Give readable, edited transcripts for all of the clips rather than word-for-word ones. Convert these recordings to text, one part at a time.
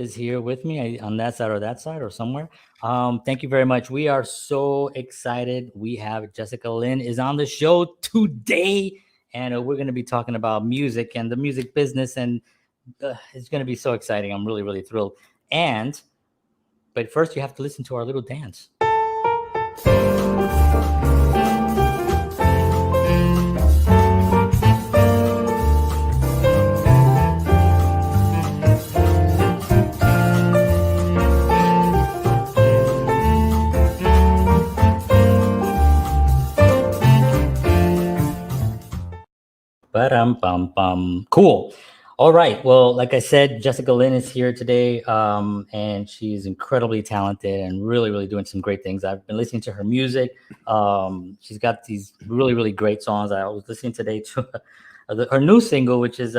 is here with me on that side or somewhere. Thank you very much. We are so excited. We have Jessica Lynn is on the show today, and we're going to be talking about music and the music business, and it's going to be so exciting. I'm really, really thrilled. But first, you have to listen to our little dance. Ba-dum-bum-bum. Cool. All right. Well, like I said, Jessica Lynn is here today, and she's incredibly talented and really, really doing some great things. I've been listening to her music. She's got these really, really great songs. I was listening today to her new single, which is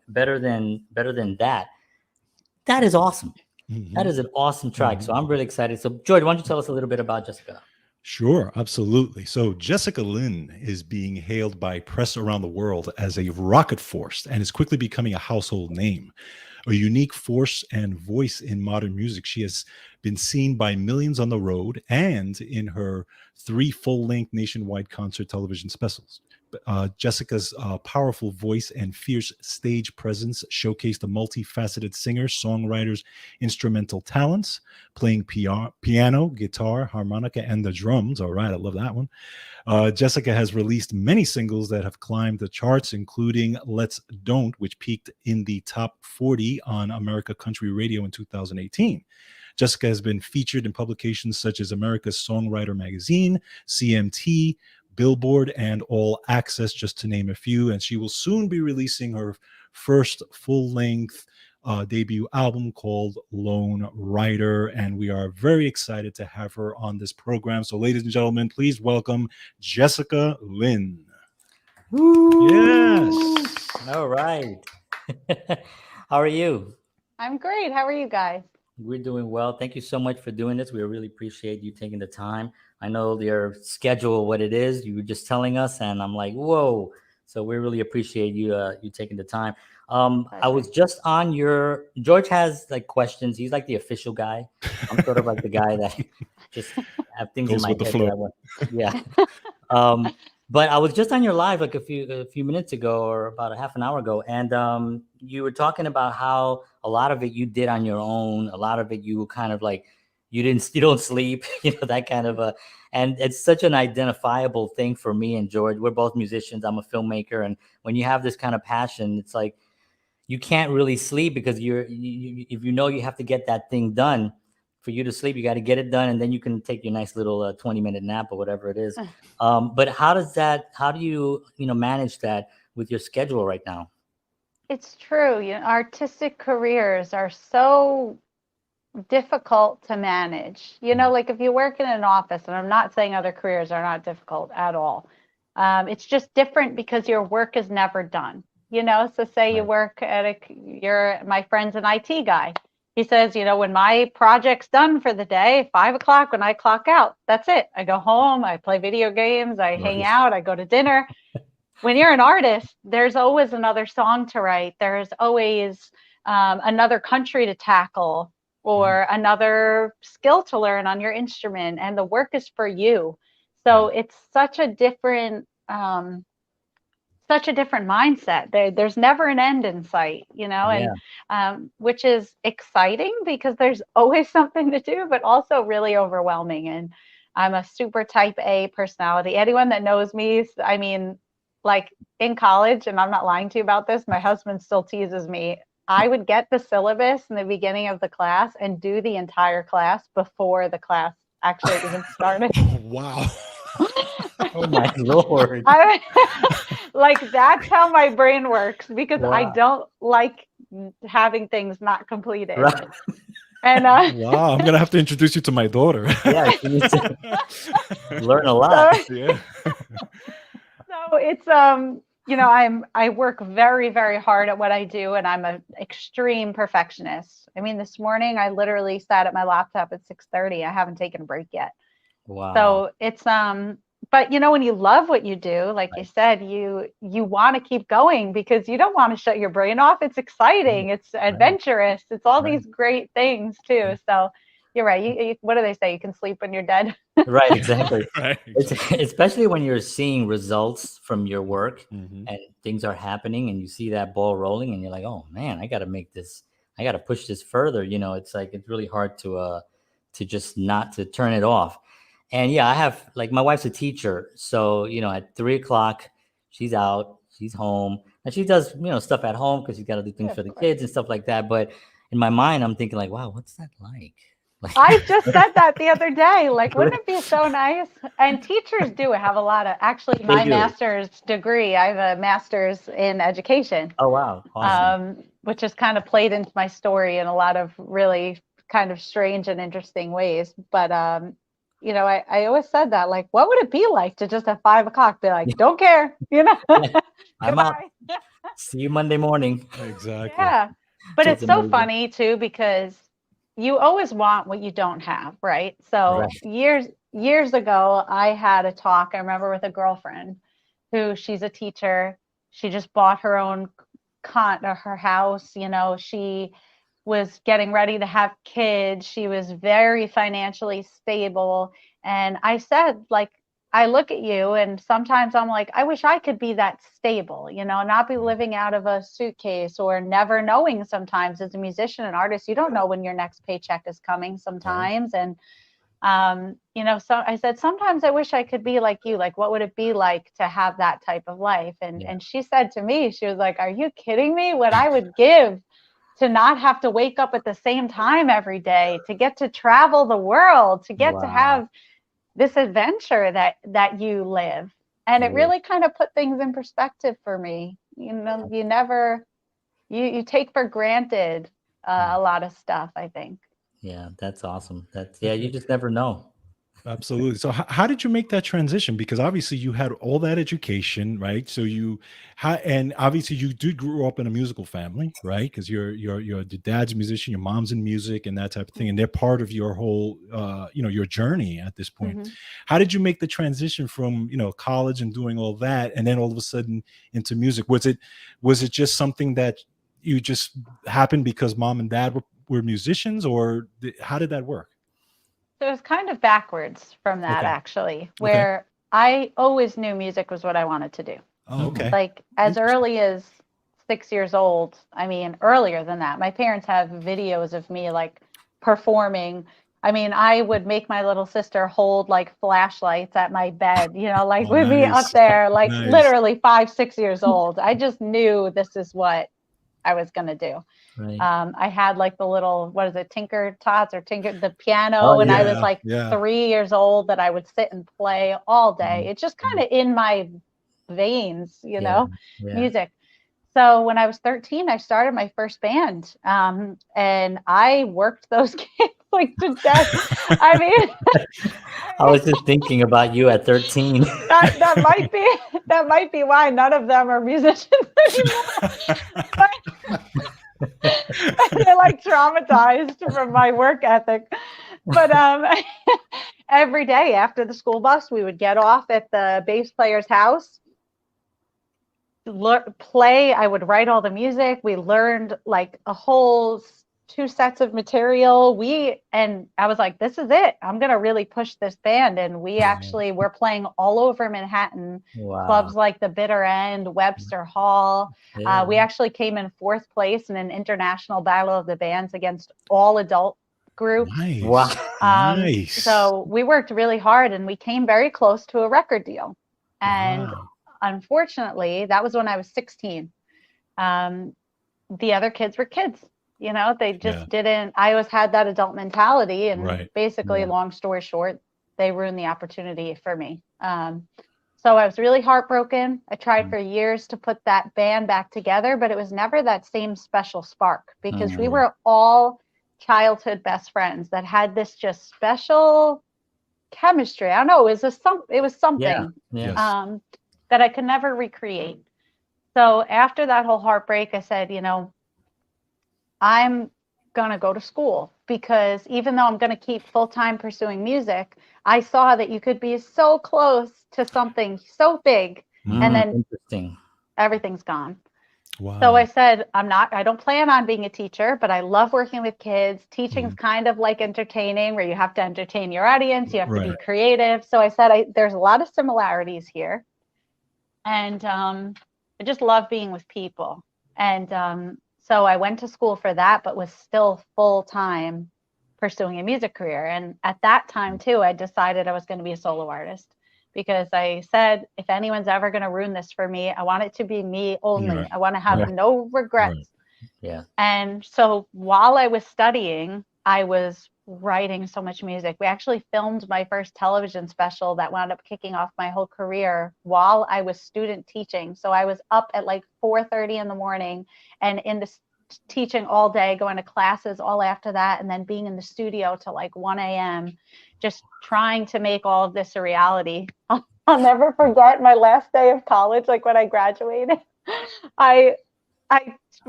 better than that. That is awesome. Mm-hmm. That is an awesome track. Mm-hmm. So I'm really excited. So George, why don't you tell us a little bit about Jessica? Sure, absolutely. So Jessica Lynn is being hailed by press around the world as a rocket force and is quickly becoming a household name. A unique force and voice in modern music, she has been seen by millions on the road and in her 3 full-length nationwide concert television specials. Jessica's powerful voice and fierce stage presence showcase the multi-faceted singer, songwriter's instrumental talents, playing piano, guitar, harmonica, and the drums. All right, I love that one. Jessica has released many singles that have climbed the charts, including Let's Don't, which peaked in the top 40 on America Country Radio in 2018. Jessica has been featured in publications such as America's Songwriter magazine, CMT, Billboard, and All Access, just to name a few. And she will soon be releasing her first full-length debut album called Loretta. And we are very excited to have her on this program. So, ladies and gentlemen, please welcome Jessica Lynn. Woo! Yes. All right. How are you? I'm great. How are you guys? We're doing well. Thank you so much for doing this. We really appreciate you taking the time. I know your schedule, what it is. You were just telling us, and I'm like, whoa. So we really appreciate you taking the time. I was just on your. George has like questions. He's like the official guy. I'm sort of like the guy that just have things in my head. Yeah. But I was just on your live like a few minutes ago, or about a half an hour ago, and you were talking about how a lot of it you did on your own. A lot of it you kind of like you don't sleep, that kind of and it's such an identifiable thing for me and George. We're both musicians. I'm a filmmaker, and when you have this kind of passion, it's like you can't really sleep because if you have to get that thing done. For you to sleep, you got to get it done, and then you can take your nice little 20-minute nap or whatever it is. But how do you manage that with your schedule right now? It's true. Artistic careers are so difficult to manage. Like if you work in an office, and I'm not saying other careers are not difficult at all. It's just different because your work is never done. So say you work at my friend's an IT guy. He says, when my project's done for the day, 5 o'clock, when I clock out, that's it. I go home, I play video games, I hang out, I go to dinner. When you're an artist, there's always another song to write. There's always another country to tackle or another skill to learn on your instrument. And the work is for you. So it's such a different mindset. There's never an end in sight, and which is exciting because there's always something to do, but also really overwhelming. And I'm a super type A personality. Anyone that knows me, I mean, like in college, and I'm not lying to you about this, my husband still teases me. I would get the syllabus in the beginning of the class and do the entire class before the class actually even started. Wow. Oh my Lord. Like that's how my brain works because I don't like having things not completed. Right. And wow, I'm gonna have to introduce you to my daughter. Yeah, she needs to learn a lot. So it's I work very, very hard at what I do, and I'm an extreme perfectionist. I mean, this morning I literally sat at my laptop at 6:30. I haven't taken a break yet. Wow. So it's but when you love what you do, like you Right. said, you want to keep going because you don't want to shut your brain off. It's exciting, it's Right. adventurous, it's all Right. these great things too. So you're right. What do they say? You can sleep when you're dead. Right, exactly. Right. It's Exactly. especially when you're seeing results from your work Mhm. and things are happening and you see that ball rolling and you're like, oh man, I got to make this, I got to push this further. It's like, it's really hard to just not to turn it off. And yeah, I have, like, my wife's a teacher. So, at 3 o'clock, she's out, she's home, and she does, stuff at home because she's got to do things Yeah, for of the course. kids and stuff like that. But in my mind, I'm thinking like, wow, what's that like? I just said that the other day. Like, wouldn't it be so nice? And teachers do have a lot of, actually, They my do. master's degree, I have a master's in education, Oh, wow. Awesome. which has kind of played into my story in a lot of really kind of strange and interesting ways. But, I always said that, like, what would it be like to just at 5 o'clock be like, don't care, I'm out. goodbye. See you Monday morning. Exactly. Yeah. But It's it's so amazing. funny too, because you always want what you don't have, right? So Right. years ago, I had a talk, I remember, with a girlfriend who, she's a teacher. She just bought her own her house, she was getting ready to have kids. She was very financially stable. And I said, like, I look at you and sometimes I'm like, I wish I could be that stable, not be living out of a suitcase, or never knowing. Sometimes as a musician and artist, you don't know when your next paycheck is coming sometimes. And, so I said, sometimes I wish I could be like you. Like, what would it be like to have that type of life? And, Yeah. and she said to me, she was like, are you kidding me? What I would give to not have to wake up at the same time every day, to get to travel the world, to get to Wow. have this adventure that you live. And it Yeah. really kind of put things in perspective for me. You never, you take for granted a lot of stuff, I think. Yeah, that's awesome. You just never know. Absolutely. So how did you make that transition? Because obviously you had all that education, right? So and obviously you did grow up in a musical family, right? Because your dad's a musician, your mom's in music and that type of thing, and they're part of your whole, your journey at this point. Mm-hmm. How did you make the transition from, college and doing all that, and then all of a sudden into music? Was it just something that you just happened because mom and dad were musicians, or how did that work? So it was kind of backwards from that, Okay. actually, Okay. where I always knew music was what I wanted to do. Oh, okay. Like, as Interesting. early as 6 years old, I mean, earlier than that. My parents have videos of me like performing. I mean, I would make my little sister hold like flashlights at my bed, like Oh, with me up nice. there, like Nice. literally 5, 6 years old. I just knew this is what I was going to do. Right. I had like the little, what is it, Tinker Tots or the piano. Oh, And I yeah. was like Yeah. 3 years old that I would sit and play all day. Mhm. It's just kind of in my veins, Yeah. Yeah. music. So when I was 13, I started my first band, and I worked those kids like to death. I mean, I was just thinking about you at 13. that might be why none of them are musicians anymore. They're like traumatized from my work ethic. But every day after the school bus, we would get off at the bass player's house, play. I would write all the music. We learned like a whole 2 sets of material. And I was like, this is it. I'm going to really push this band. And we actually were playing all over Manhattan, Wow. clubs like the Bitter End, Webster Hall. Yeah. We actually came in 4th place in an international battle of the bands against all adult groups. Nice. Wow. Nice. So we worked really hard and we came very close to a record deal. And Wow. unfortunately, that was when I was 16. The other kids were kids, they just didn't. I always had that adult mentality. And basically, long story short, they ruined the opportunity for me. So I was really heartbroken. I tried for years to put that band back together, but it was never that same special spark, because we were all childhood best friends that had this just special chemistry. I don't know. It was something that I could never recreate. So after that whole heartbreak, I said, I'm going to go to school, because even though I'm going to keep full-time pursuing music, I saw that you could be so close to something so big, and then Interesting. everything's gone. Wow. So I said, I don't plan on being a teacher, but I love working with kids. Teaching's kind of like entertaining, where you have to entertain your audience, you have to be creative. So I said, there's a lot of similarities here. And I just love being with people. And so I went to school for that, but was still full-time pursuing a music career. And at that time too, I decided I was going to be a solo artist, because I said, if anyone's ever going to ruin this for me, I want it to be me only. Right. I want to have no regrets. Right. Yeah. And so while I was studying, I was writing so much music. We actually filmed my first television special that wound up kicking off my whole career while I was student teaching. So I was up at like 4:30 in the morning and in the teaching all day, going to classes all after that, and then being in the studio till like 1 a.m. just trying to make all of this a reality. I'll never forget my last day of college, like when I graduated. I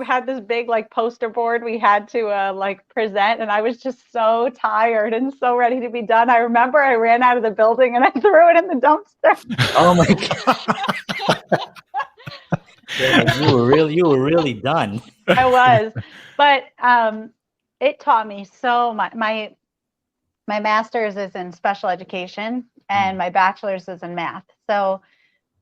had this big like poster board we had to like present, and I was just so tired and so ready to be done. I remember I ran out of the building and I threw it in the dumpster. Oh my God. Yeah, you were really done. I was, but it taught me so much. My master's is in special education and my bachelor's is in math. So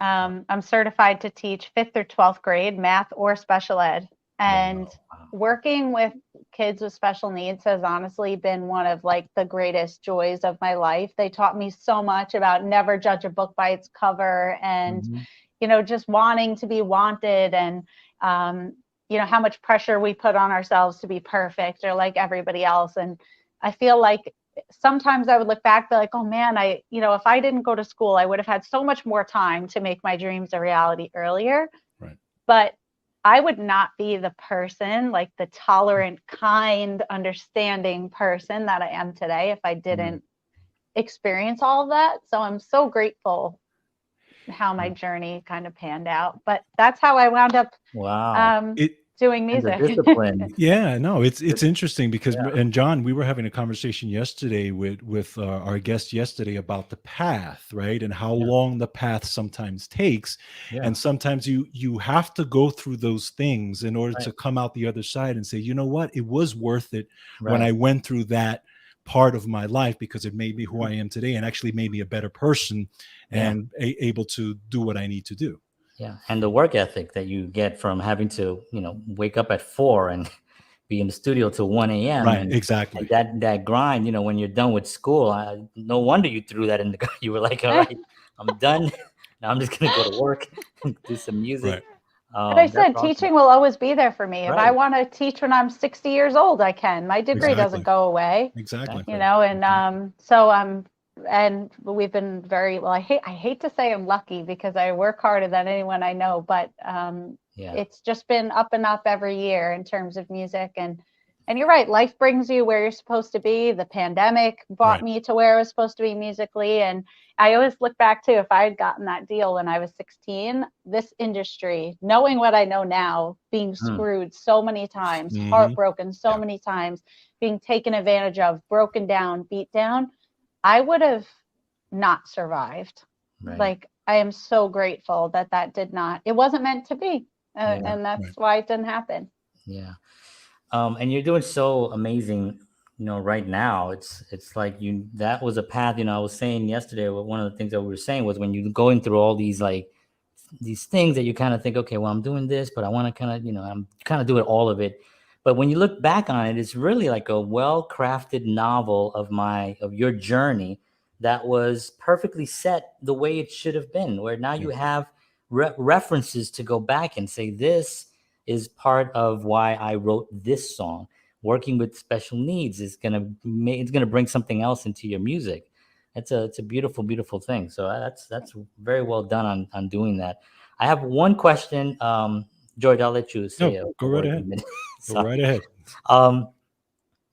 I'm certified to teach 5th or 12th grade math or special ed. And working with kids with special needs has honestly been one of like the greatest joys of my life. They taught me so much about never judge a book by its cover, and you know, just wanting to be wanted, and you know, how much pressure we put on ourselves to be perfect or like everybody else. And I feel like sometimes I would look back, be like, oh man, you know, if I didn't go to school, I would have had so much more time to make my dreams a reality earlier. Right. But I would not be the person, like the tolerant, kind, understanding person that I am today if I didn't experience all of that. So I'm so grateful how my journey kind of panned out. But that's how I wound up doing music. Discipline. Yeah, no, it's interesting because, and John, we were having a conversation yesterday with our guest yesterday about the path, right? And how long the path sometimes takes. Yeah. And sometimes you have to go through those things in order to come out the other side and say, you know what, it was worth it when I went through that part of my life, because it made me who I am today and actually made me a better person and able to do what I need to do. Yeah, and the work ethic that you get from having to, you know, wake up at 4 and be in the studio till 1 a.m. Right, and, exactly. And that grind, you know, when you're done with school, no wonder you threw that in the. You were like, all right, I'm done. Now I'm just gonna go to work and do some music. Right. But I said, teaching will always be there for me. If I want to teach when I'm 60 years old, I can. My degree doesn't go away. Exactly. You know, and so and we've been very well. I hate to say I'm lucky because I work harder than anyone I know, but it's just been up and up every year in terms of music. And you're right, life brings you where you're supposed to be. The pandemic brought me to where I was supposed to be musically. And I always look back to, if I had gotten that deal when I was 16, this industry, knowing what I know now, being screwed so many times, heartbroken so many times, being taken advantage of, broken down, beat down, I would have not survived. Like, I am so grateful that did not, it wasn't meant to be. And that's why it didn't happen. Yeah. And you're doing so amazing, you know, right now. It's like that was a path, you know, I was saying yesterday, one of the things that we were saying was when you're going through all these, like these things that you kind of think, okay, well, I'm doing this, but I want to kind of, you know, I'm kind of doing all of it. But when you look back on it, it's really like a well-crafted novel of your journey that was perfectly set the way it should have been, where now you have references to go back and say, this is part of why I wrote this song. Working with special needs is gonna bring something else into your music. It's a beautiful, beautiful thing. So that's very well done on doing that. I have one question, George. I'll let you say. Go right ahead. Go right ahead.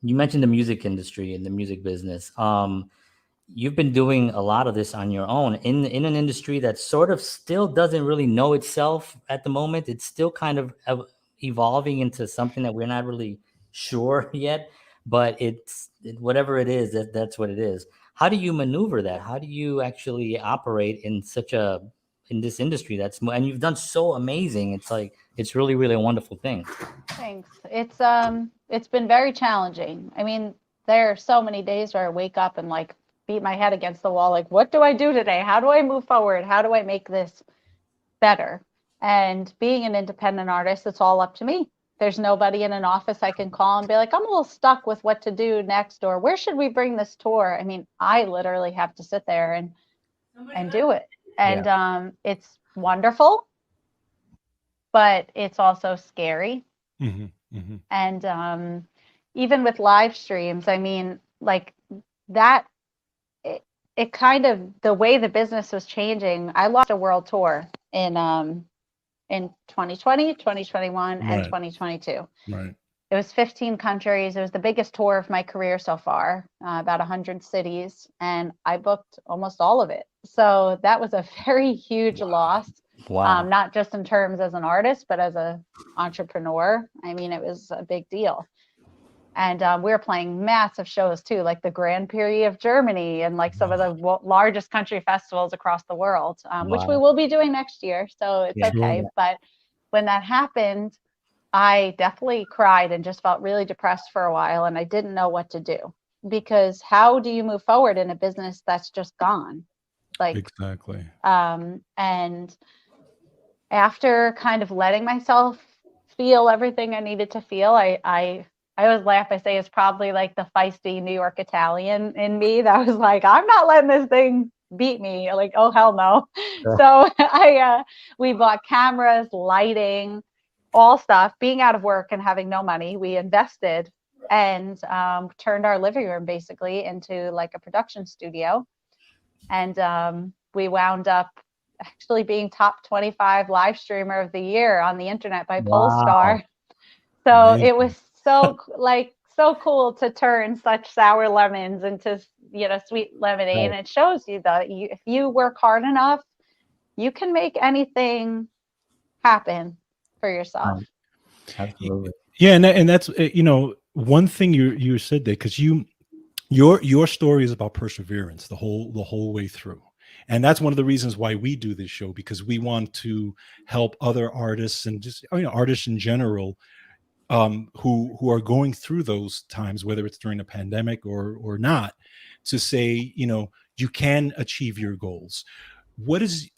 You mentioned the music industry and the music business. You've been doing a lot of this on your own in an industry that sort of still doesn't really know itself at the moment. It's still kind of evolving into something that we're not really sure yet, but whatever it is, that's what it is. How do you maneuver that? How do you actually operate in in this industry and you've done so amazing. It's like, it's really, really a wonderful thing. Thanks. It's been very challenging. I mean, there are so many days where I wake up and like beat my head against the wall, like, what do I do today? How do I move forward? How do I make this better? And being an independent artist, it's all up to me. There's nobody in an office I can call and be like, I'm a little stuck with what to do next, or where should we bring this tour? I mean, I literally have to sit there and do it. And it's wonderful, but it's also scary. And even with live streams, I mean, like that, it kind of, the way the business was changing, I lost a world tour in 2020, 2021, and 2022. Right. It was 15 countries. It was the biggest tour of my career so far, about 100 cities, and I booked almost all of it. So that was a very huge loss. Wow. Not just in terms as an artist, but as an entrepreneur. I mean, it was a big deal. And we were playing massive shows too, like the Grand Prix of Germany and like some of the largest country festivals across the world, which we will be doing next year. So it's okay. But when that happened, I definitely cried and just felt really depressed for a while. And I didn't know what to do, because how do you move forward in a business that's just gone? Like, exactly. And after kind of letting myself feel everything I needed to feel, I always laugh. I say it's probably like the feisty New York Italian in me that was like, I'm not letting this thing beat me. Like, oh, hell no. Yeah. So we bought cameras, lighting, all stuff. Being out of work and having no money, we invested and turned our living room basically into like a production studio. And we wound up actually being top 25 live streamer of the year on the internet by Lonestar. So amazing. It was so cool to turn such sour lemons into, sweet lemonade. Right. And it shows you that if you work hard enough, you can make anything happen for yourself. Absolutely. Yeah. And that's, one thing you said there, because your story is about perseverance the whole way through. And that's one of the reasons why we do this show, because we want to help other artists and just artists in general who are going through those times, whether it's during a pandemic or not, to say, you can achieve your goals. What is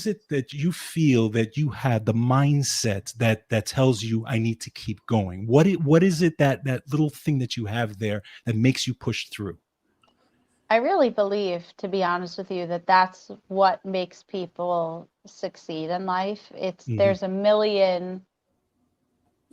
it that you feel that you had the mindset that tells you I need to keep going? What is it that little thing that you have there that makes you push through? I really believe, to be honest with you, that's what makes people succeed in life. There's a million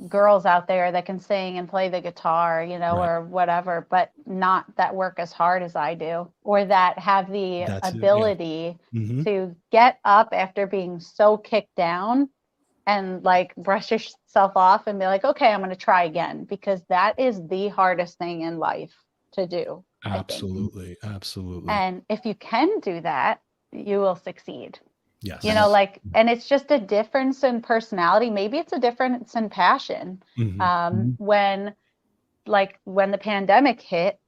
girls out there that can sing and play the guitar, right. or whatever, but not that work as hard as I do, or that have the ability to get up after being so kicked down and like brush yourself off and be like, okay, I'm going to try again, because that is the hardest thing in life to do. Absolutely. And if you can do that, you will succeed. Yes. And it's just a difference in personality. Maybe it's a difference in passion. When the pandemic hit,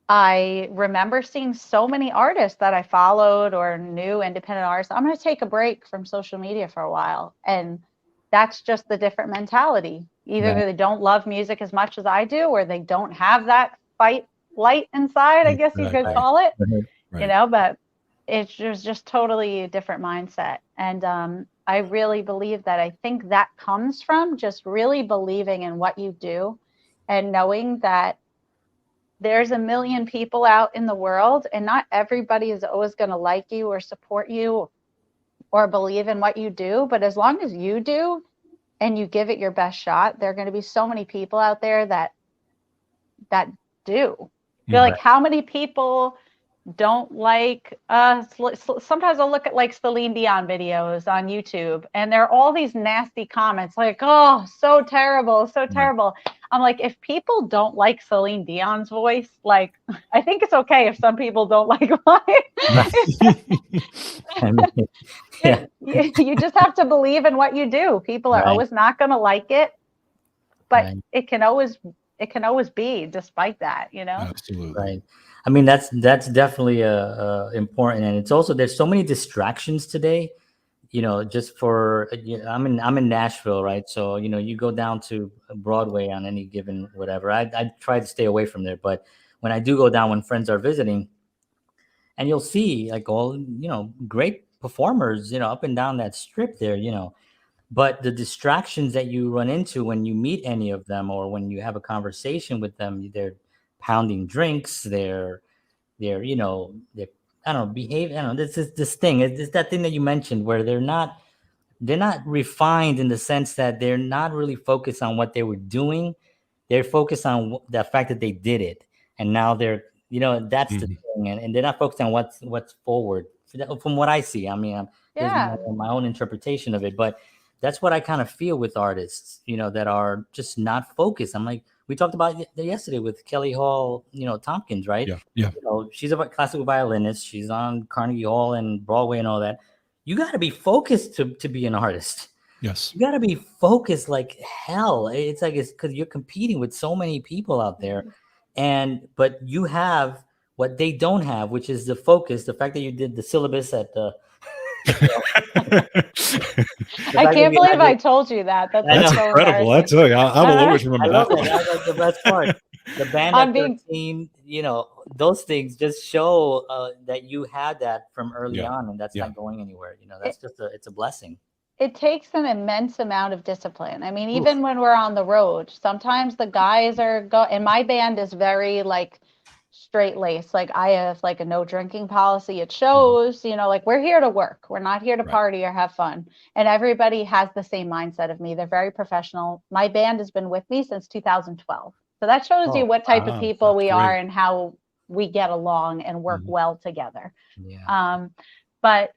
I remember seeing so many artists that I followed or knew, independent artists. I'm going to take a break from social media for a while. And that's just the different mentality. Either they don't love music as much as I do, or they don't have that fight light inside, I guess you could call it, but it was just totally a different mindset. And I really believe that. I think that comes from just really believing in what you do and knowing that there's a million people out in the world, and not everybody is always going to like you or support you or believe in what you do. But as long as you do and you give it your best shot, there are going to be so many people out there that do. You're like, how many people don't like sometimes I'll look at like Celine Dion videos on YouTube, and there are all these nasty comments like, oh, so terrible. I'm like, if people don't like Celine Dion's voice, like, I think it's okay if some people don't like mine. You just have to believe in what you do. People are always not going to like it. but Right. it can always be despite that, you know? Absolutely. Right. I mean, that's definitely important, and it's also there's so many distractions today. You know, just for I'm in Nashville, right? So you go down to Broadway on any given whatever. I try to stay away from there, but when I do go down, when friends are visiting, and you'll see like all great performers, up and down that strip there, but the distractions that you run into when you meet any of them or when you have a conversation with them, they're pounding drinks, they're they're I don't know, behave. I don't know. This is this thing. It's that thing that you mentioned where they're not refined in the sense that they're not really focused on what they were doing. They're focused on the fact that they did it, and now that's the thing, and they're not focused on what's forward. From what I see, I mean, there's Yeah. my own interpretation of it, but that's what I kind of feel with artists, that are just not focused. I'm like, we talked about it yesterday with Kelly Hall, Tompkins, right? Yeah. She's a classical violinist. She's on Carnegie Hall and Broadway and all that. You got to be focused to be an artist. Yes. You got to be focused like hell. It's because you're competing with so many people out there, but you have what they don't have, which is the focus. The fact that you did the syllabus at the. I can't believe I told you that. That's so incredible. I tell you, I will always remember that one. That's the best part. The band at 13, those things just show that you had that from early on, and that's not going anywhere. That's it's a blessing. It takes an immense amount of discipline. I mean, even when we're on the road, sometimes the guys and my band is very like straight laced. Like I have like a no drinking policy. It shows, like we're here to work. We're not here to party or have fun. And everybody has the same mindset of me. They're very professional. My band has been with me since 2012. So that shows you what type of people we are and how we get along and work well together. Yeah. But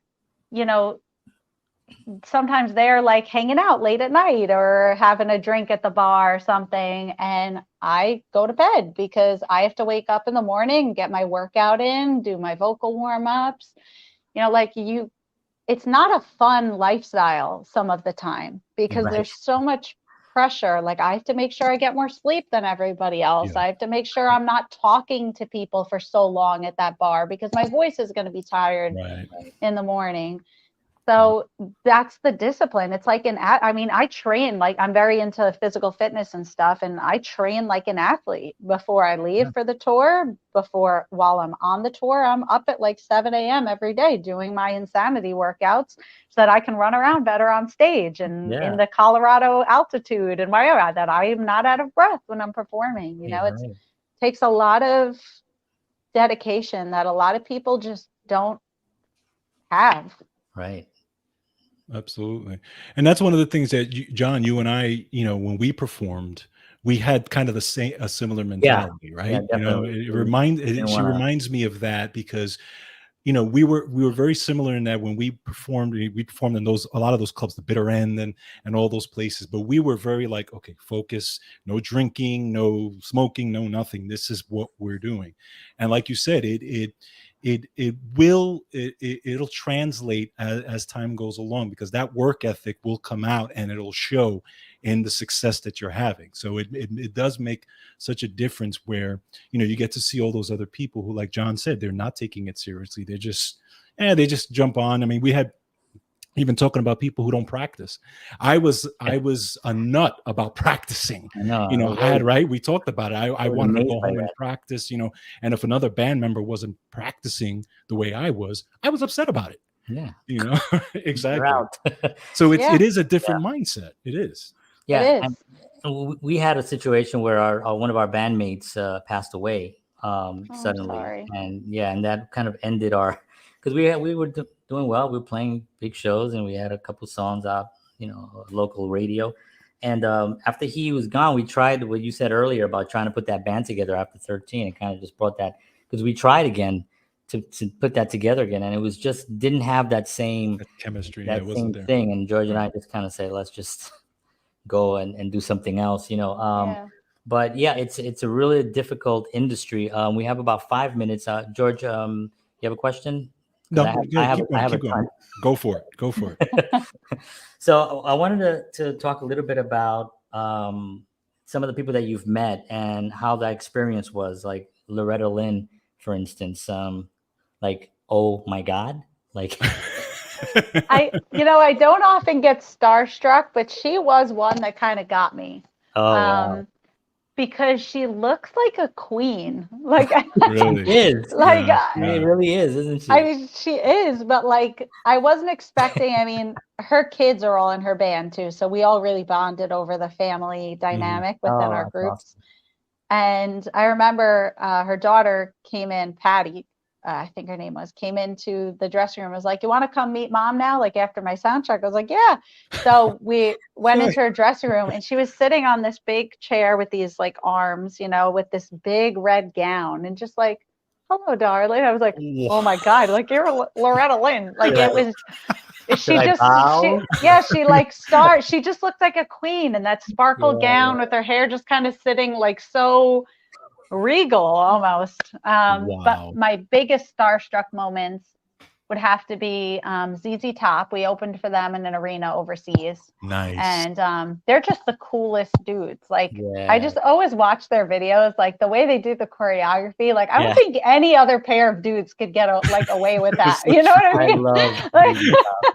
sometimes they're like hanging out late at night or having a drink at the bar or something, and I go to bed because I have to wake up in the morning, get my workout in, do my vocal warm-ups. It's not a fun lifestyle some of the time because there's so much pressure. Like I have to make sure I get more sleep than everybody else. I have to make sure I'm not talking to people for so long at that bar because my voice is going to be tired in the morning. So that's the discipline. It's like I train, like I'm very into physical fitness and stuff. And I train like an athlete before I leave for the tour. While I'm on the tour, I'm up at like 7 a.m. every day doing my insanity workouts so that I can run around better on stage and in the Colorado altitude and wherever, that I am not out of breath when I'm performing. It takes a lot of dedication that a lot of people just don't have. Right. Absolutely. And that's one of the things that John, you and I, when we performed, we had kind of a similar mentality, right? She reminds me of that because, we were very similar in that when we performed in a lot of those clubs, the Bitter End and all those places, but we were very like, okay, focus, no drinking, no smoking, no nothing. This is what we're doing. And like you said, it'll translate as time goes along because that work ethic will come out and it'll show in the success that you're having. So it does make such a difference where, you get to see all those other people who, like John said, they're not taking it seriously. They're just, they just jump on. I mean, we had even talking about people who don't practice. I was a nut about practicing. I know. We talked about it. I wanted to go home and practice, and if another band member wasn't practicing the way I was upset about it. Yeah. Exactly. So it is a different mindset. It is. Yeah. It is. We had a situation where one of our bandmates passed away suddenly. And that kind of ended because we were doing well. We were playing big shows and we had a couple songs out, local radio. And after he was gone, we tried what you said earlier about trying to put that band together after 13. It kind of just brought that, because we tried again to put that together again. And it was just didn't have that same chemistry, that same thing. And George and I just kind of say, let's just go and do something else, But yeah, it's a really difficult industry. We have about 5 minutes. George, you have a question? No, I have a ton. Go for it. So I wanted to talk a little bit about some of the people that you've met and how that experience was, like Loretta Lynn, for instance. Like, oh my God, like. I don't often get starstruck, but she was one that kind of got me. Oh, wow. Because she looks like a queen. Like, Really? She is. like, Yeah. I mean, it really is, isn't she? I mean, she is, but like, I wasn't expecting. I mean, her kids are all in her band too, so we all really bonded over the family dynamic within our that's groups. awesome. And I remember her daughter came in, Patty, I think her name was, came into the dressing room, was like, you want to come meet mom now? Like after my sound check, I was like, yeah. So we went into her dressing room and she was sitting on this big chair with these like arms, with this big red gown and just like, hello, darling. I was like, oh my God, like you're Loretta Lynn. Like it was, she just, she just looked like a queen in that sparkle gown with her hair just kind of sitting like so regal almost. But my biggest starstruck moments would have to be ZZ Top. We opened for them in an arena overseas. Nice. And they're just the coolest dudes. Like I just always watch their videos, like the way they do the choreography. Like I don't think any other pair of dudes could get away with that. You know what I mean? I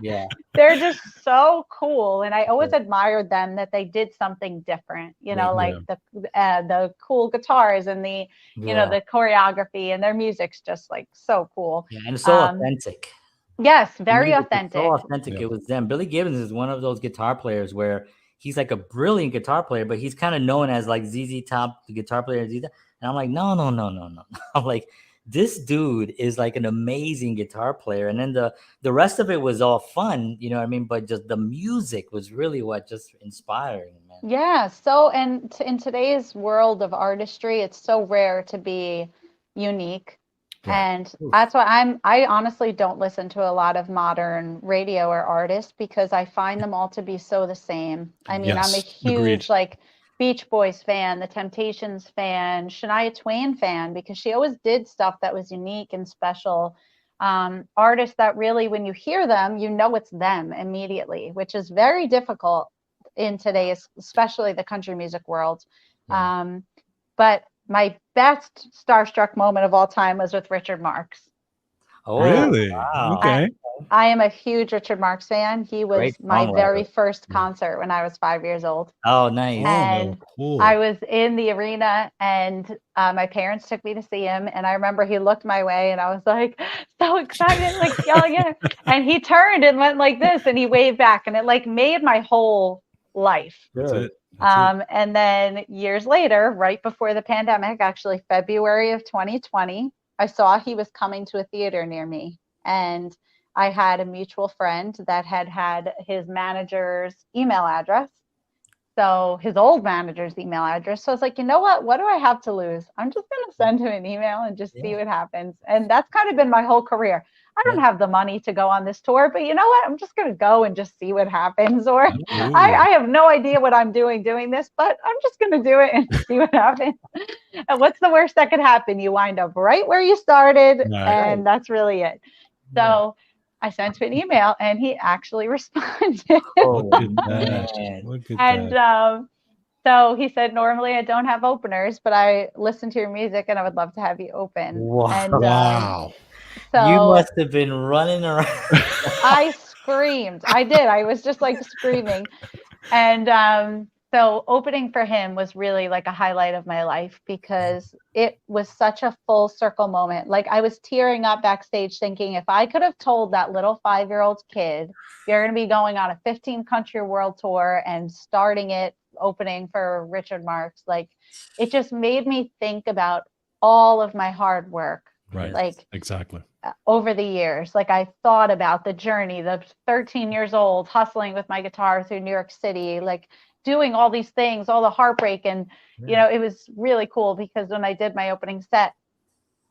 love they're just so cool, and I always admired them that they did something different. Like the cool guitars and the the choreography, and their music's just like so cool. Yeah, and it's so authentic. Yes, very authentic. So authentic. It was them. Billy Gibbons is one of those guitar players where he's like a brilliant guitar player, but he's kind of known as like ZZ Top, the guitar player. And I'm like, no. I'm like, this dude is like an amazing guitar player. And then the rest of it was all fun, you know what I mean? But just the music was really what just inspiring, man. Yeah. So, and in today's world of artistry, it's so rare to be unique. Right. And that's why I honestly don't listen to a lot of modern radio or artists because I find them all to be so the same. I mean, I'm a huge like Beach Boys fan, the Temptations fan, Shania Twain fan, because she always did stuff that was unique and special. Artists that really, when you hear them, it's them immediately, which is very difficult in today's, especially the country music world. Yeah. But my best starstruck moment of all time was with Richard Marx. Oh, really? Wow. Okay. I am a huge Richard Marx fan. He was my very first concert when I was 5 years old. Oh, nice. And cool. I was in the arena and my parents took me to see him. And I remember he looked my way and I was like, so excited, like yelling at him. And he turned and went like this and he waved back and it like made my whole life. That's it. And then years later, right before the pandemic, actually February of 2020, I saw he was coming to a theater near me. And I had a mutual friend that had his manager's email address. So his old manager's email address. So I was like, you know what do I have to lose? I'm just going to send him an email and just see what happens. And that's kind of been my whole career. I don't have the money to go on this tour, but you know what? I'm just going to go and just see what happens. Or I have no idea what I'm doing this, but I'm just going to do it and see what happens. And what's the worst that could happen? You wind up right where you started, and that's really it. So I sent him an email, and he actually responded. Look at that. Look at that. So he said, normally I don't have openers, but I listen to your music, and I would love to have you open. Wow. And, so you must have been running around. I screamed. I did. I was just like screaming. And so opening for him was really like a highlight of my life because it was such a full circle moment. Like I was tearing up backstage thinking if I could have told that little 5-year-old kid, you're going to be going on a 15-country world tour and starting it, opening for Richard Marx, like it just made me think about all of my hard work. Right. Like exactly. Over the years, like I thought about the journey, the 13 years old, hustling with my guitar through New York City, like doing all these things, all the heartbreak. And, it was really cool because when I did my opening set,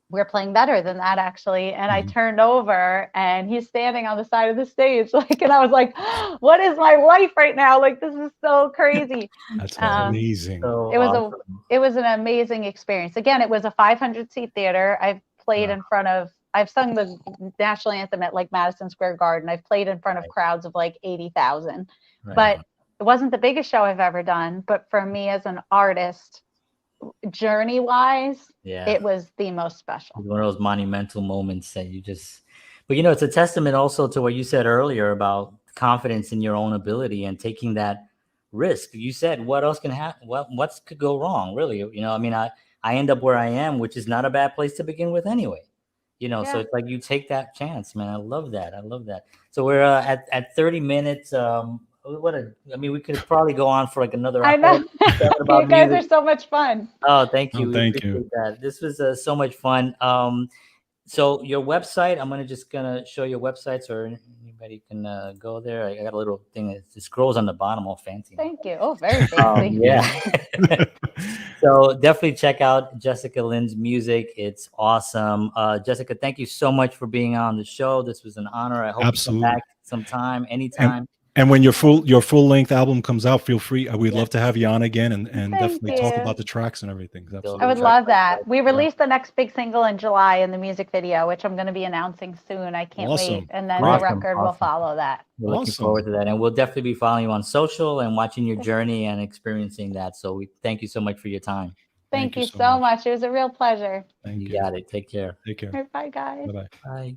we were playing better than that actually. And I turned over and he's standing on the side of the stage, like, and I was like, what is my life right now? Like, this is so crazy. That's amazing. It was an amazing experience. Again, it was a 500-seat theater. I've played I've sung the national anthem at like Madison Square Garden. I've played in front of crowds of like 80,000, but it wasn't the biggest show I've ever done, but for me as an artist, journey wise, Yeah. it was the most special. One of those monumental moments that you just, but it's a testament also to what you said earlier about confidence in your own ability and taking that risk. You said, what else can happen? What could go wrong, really? I mean, I end up where I am, which is not a bad place to begin with anyway. So it's like you take that chance, man. I love that. So we're at 30 minutes. I mean, we could probably go on for like another hour. I know. About You guys music. are so much fun. Oh, thank you. Oh, We thank you. appreciate that. This was so much fun. So your website, I'm gonna show your website so anybody can go there. I got a little thing that scrolls on the bottom, all fancy. Thank you. Oh, very fancy. Yeah. So definitely check out Jessica Lynn's music. It's awesome. Jessica, thank you so much for being on the show. This was an honor. I hope Absolutely. you come back sometime, anytime. And when your full length album comes out, feel free. We'd love to have you on again and definitely talk you. about the tracks and everything. Absolutely. I would love that. We released the next big single in July in the music video, which I'm going to be announcing soon. I can't wait. And then the record will follow that. We're looking forward to that. And we'll definitely be following you on social and watching your journey and experiencing that. So we thank you so much for your time. Thank you so much. It was a real pleasure. You got it. Take care. Take care. Right, bye, guys. Bye-bye. Bye.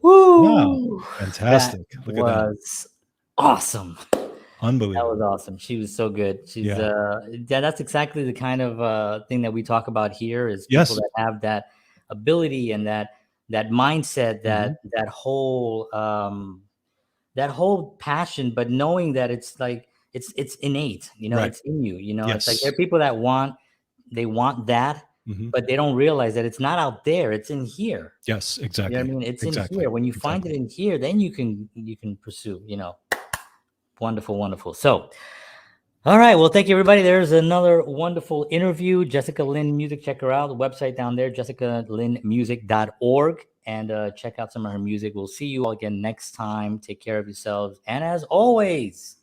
Woo! Wow. Fantastic. Look at that. Awesome. Unbelievable. That was awesome. She was so good. She's that's exactly the kind of thing that we talk about here is people that have that ability and that mindset, that whole passion, but knowing that it's like it's innate, it's in you, it's like there are people that want that, but they don't realize that it's not out there, it's in here. Yes, exactly. I mean, it's in here. When you find it in here, then you can pursue, Wonderful. So, all right. Well, thank you, everybody. There's another wonderful interview. Jessica Lynn Music. Check her out. The website down there, jessicalynmusic.org. And check out some of her music. We'll see you all again next time. Take care of yourselves. And as always,